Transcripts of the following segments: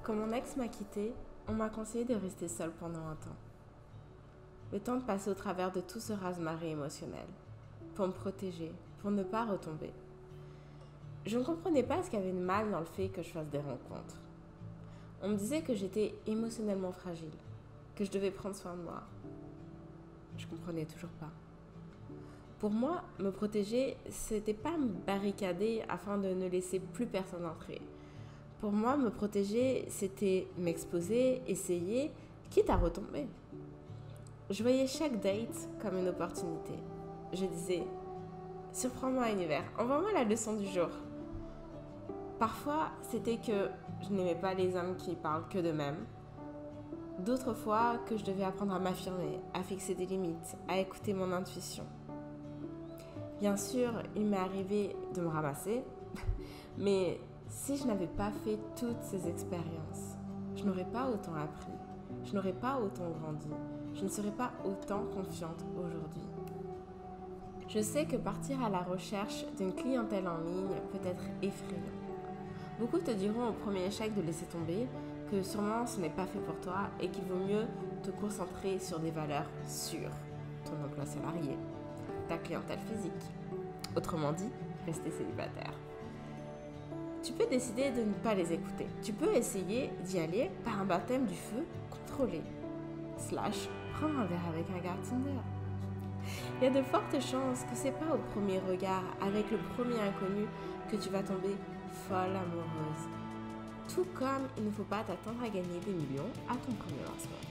Quand mon ex m'a quittée, on m'a conseillé de rester seule pendant un temps. Le temps de passer au travers de tout ce raz-de-marée émotionnel, pour me protéger, pour ne pas retomber. Je ne comprenais pas ce qu'il y avait de mal dans le fait que je fasse des rencontres. On me disait que j'étais émotionnellement fragile, que je devais prendre soin de moi. Je comprenais toujours pas. Pour moi, me protéger, c'était pas me barricader afin de ne laisser plus personne entrer. Pour moi, me protéger, c'était m'exposer, essayer, quitte à retomber. Je voyais chaque date comme une opportunité. Je disais, surprends-moi univers, envoie-moi la leçon du jour. Parfois, c'était que je n'aimais pas les hommes qui parlent que d'eux-mêmes. D'autres fois, que je devais apprendre à m'affirmer, à fixer des limites, à écouter mon intuition. Bien sûr, il m'est arrivé de me ramasser, mais si je n'avais pas fait toutes ces expériences, je n'aurais pas autant appris, je n'aurais pas autant grandi, je ne serais pas autant confiante aujourd'hui. Je sais que partir à la recherche d'une clientèle en ligne peut être effrayant. Beaucoup te diront au premier échec de laisser tomber que sûrement ce n'est pas fait pour toi et qu'il vaut mieux te concentrer sur des valeurs sûres, ton emploi salarié, ta clientèle physique. Autrement dit, rester célibataire. Tu peux décider de ne pas les écouter. Tu peux essayer d'y aller par un baptême du feu contrôlé. / prendre un verre avec un gars Tinder. Il y a de fortes chances que c'est pas au premier regard, avec le premier inconnu, que tu vas tomber folle amoureuse. Tout comme il ne faut pas t'attendre à gagner des millions à ton premier lancement.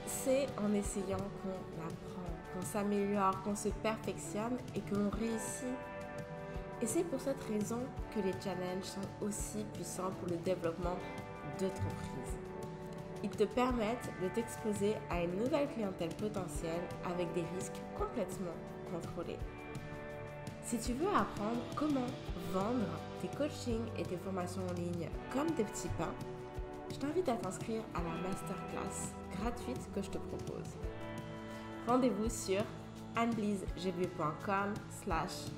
C'est en essayant qu'on apprend, qu'on s'améliore, qu'on se perfectionne et que l'on réussit. Et c'est pour cette raison que les challenges sont aussi puissants pour le développement de ton entreprise. Ils te permettent de t'exposer à une nouvelle clientèle potentielle avec des risques complètement contrôlés. Si tu veux apprendre comment vendre tes coachings et tes formations en ligne comme des petits pains, je t'invite à t'inscrire à la masterclass gratuite que je te propose. Rendez-vous sur anneliesegb.com/masterclass.